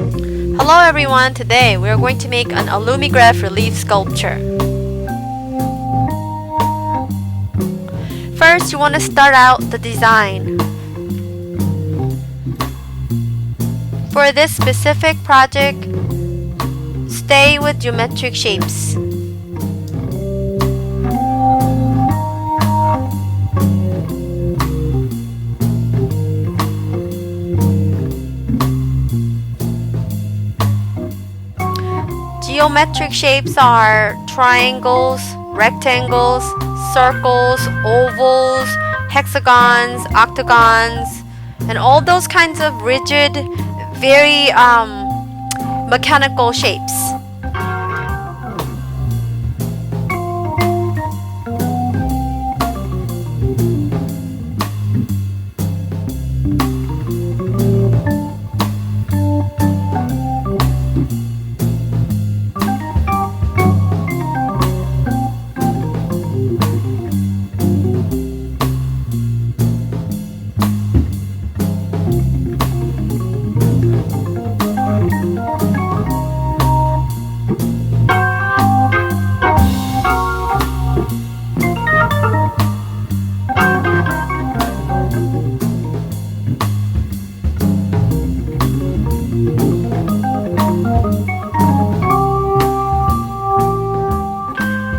Hello everyone, today we are going to make an Alumigraph relief sculpture. First, you want to start out the design. For this specific project, stay with geometric shapes. Geometric shapes are triangles, rectangles, circles, ovals, hexagons, octagons, and all those kinds of rigid, very mechanical shapes.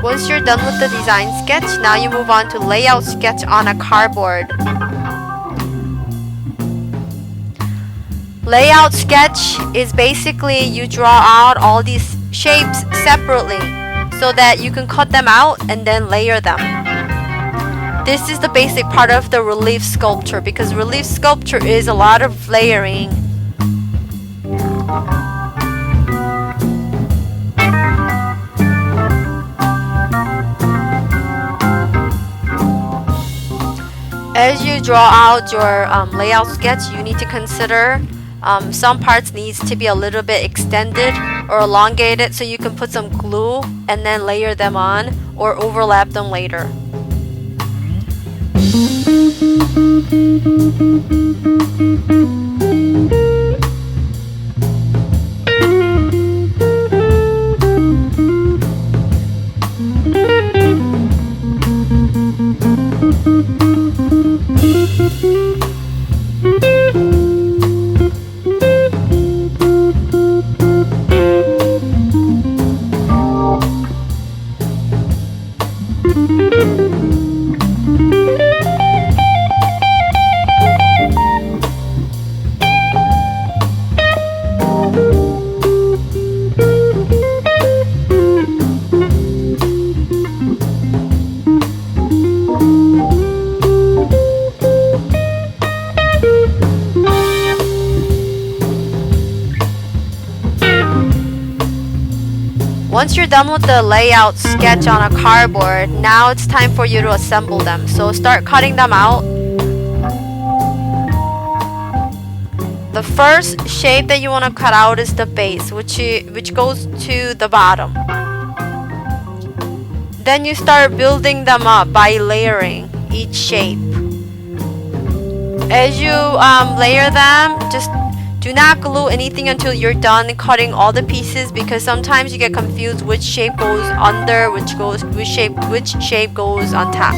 Once you're done with the design sketch, now you move on to layout sketch on a cardboard. Layout sketch is basically you draw out all these shapes separately so that you can cut them out and then layer them. This is the basic part of the relief sculpture because relief sculpture is a lot of layering. As you draw out your layout sketch, you need to consider some parts needs to be a little bit extended or elongated so you can put some glue and then layer them on or overlap them later. Once you're done with the layout sketch on a cardboard, now it's time for you to assemble them. So start cutting them out. The first shape that you want to cut out is the base, which goes to the bottom. Then you start building them up by layering each shape. As you layer them, just do not glue anything until you're done cutting all the pieces because sometimes you get confused which shape goes under, which shape goes on top.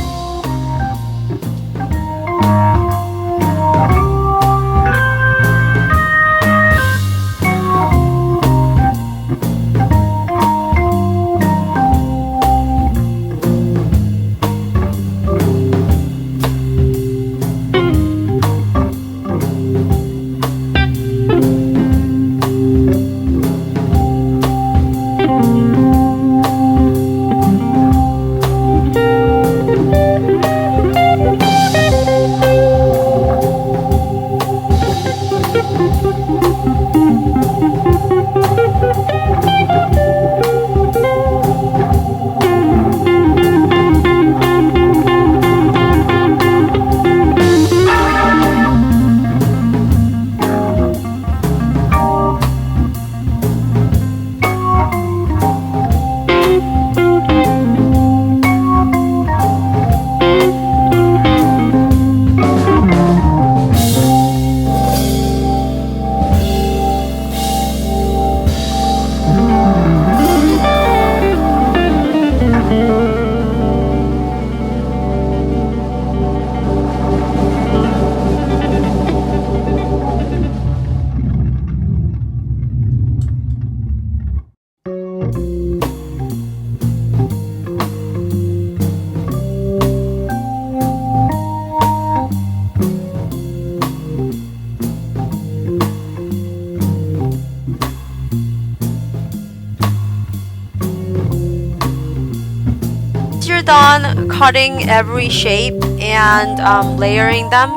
done cutting every shape and layering them,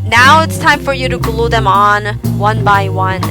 now it's time for you to glue them on one by one.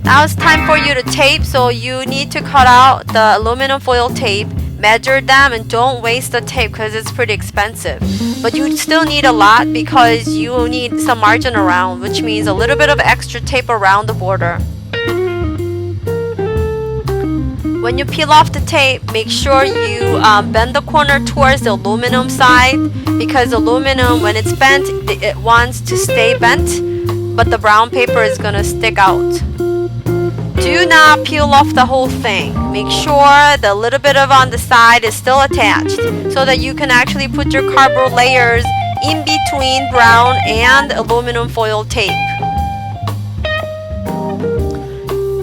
Now it's time for you to tape, so you need to cut out the aluminum foil tape, measure them, and don't waste the tape because it's pretty expensive. But you still need a lot because you need some margin around, which means a little bit of extra tape around the border. When you peel off the tape, make sure you bend the corner towards the aluminum side, because aluminum, when it's bent, it wants to stay bent, but the brown paper is gonna stick out. Do not peel off the whole thing. Make sure the little bit of on the side is still attached so that you can actually put your cardboard layers in between brown and aluminum foil tape.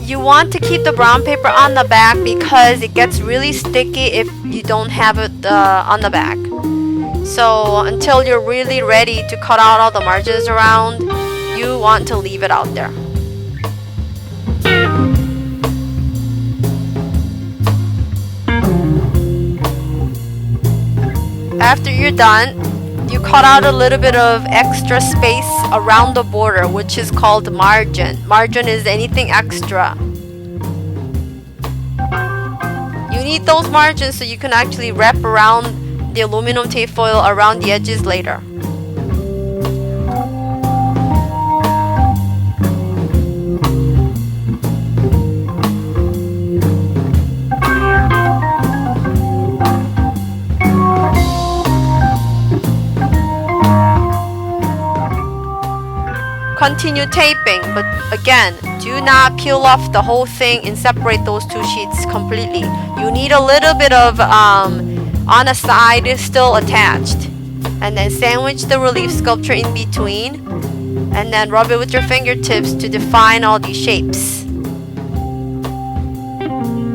You want to keep the brown paper on the back because it gets really sticky if you don't have it on the back. So until you're really ready to cut out all the margins around, you want to leave it out there. After you're done, you cut out a little bit of extra space around the border, which is called margin. Margin is anything extra. You need those margins so you can actually wrap around the aluminum tape foil around the edges later. Continue taping, but again, do not peel off the whole thing and separate those two sheets completely. You need a little bit of on a side still attached, and then sandwich the relief sculpture in between, and then rub it with your fingertips to define all these shapes.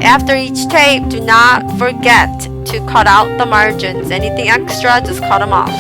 After each tape, do not forget to cut out the margins. Anything extra, just cut them off.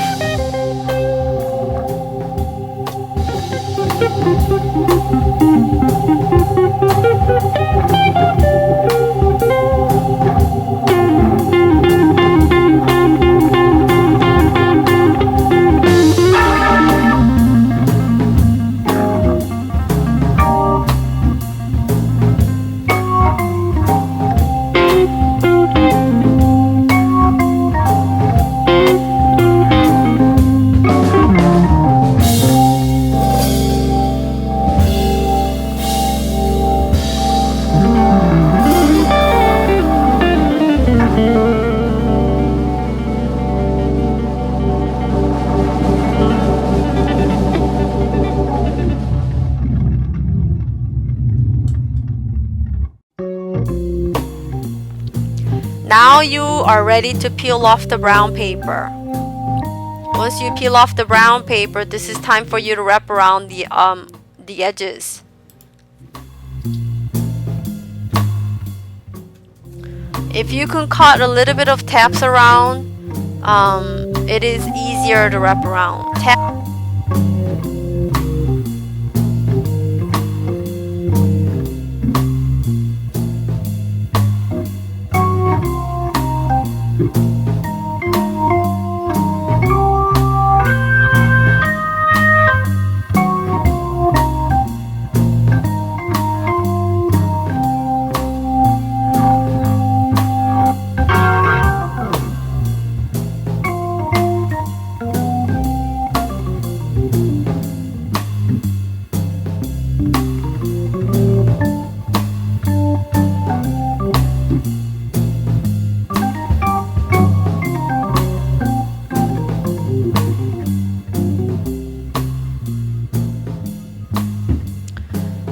Now you are ready to peel off the brown paper. Once you peel off the brown paper, this is time for you to wrap around the edges. If you can cut a little bit of tabs around, it is easier to wrap around.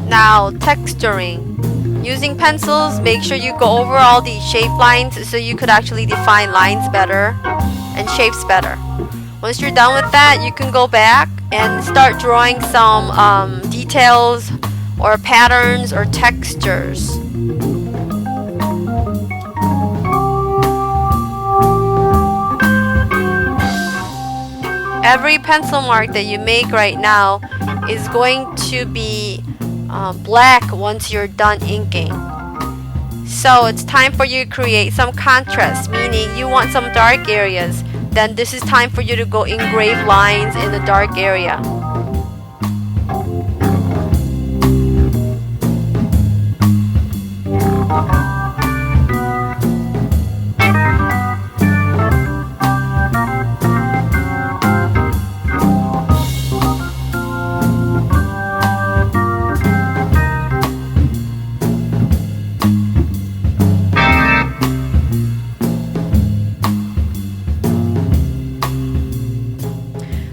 Now, texturing. Using pencils, make sure you go over all these shape lines so you could actually define lines better and shapes better. Once you're done with that, you can go back and start drawing some details or patterns or textures. Every pencil mark that you make right now is going to be black once you're done inking. So it's time for you to create some contrast, meaning you want some dark areas. Then this is time for you to go engrave lines in the dark area.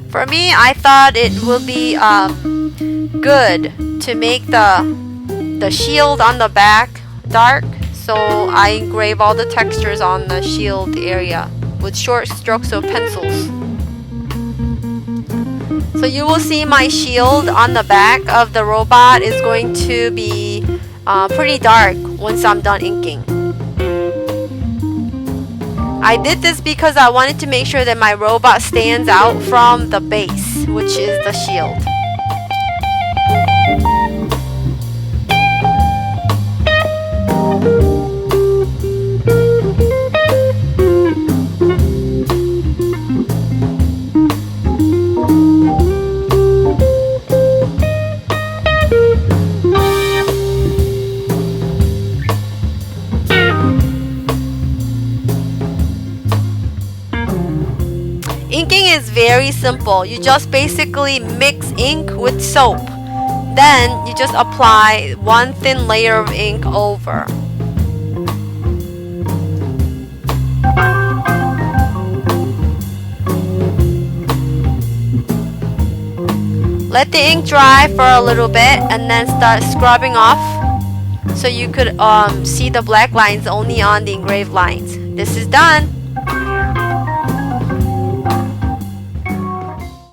For me, I thought it would be good to make the shield on the back dark, so I engrave all the textures on the shield area with short strokes of pencils. So you will see my shield on the back of the robot is going to be pretty dark once I'm done inking. I did this because I wanted to make sure that my robot stands out from the base, which is the shield. Inking is very simple. You just basically mix ink with soap. Then you just apply one thin layer of ink over. Let the ink dry for a little bit and then start scrubbing off so you could see the black lines only on the engraved lines. This is done.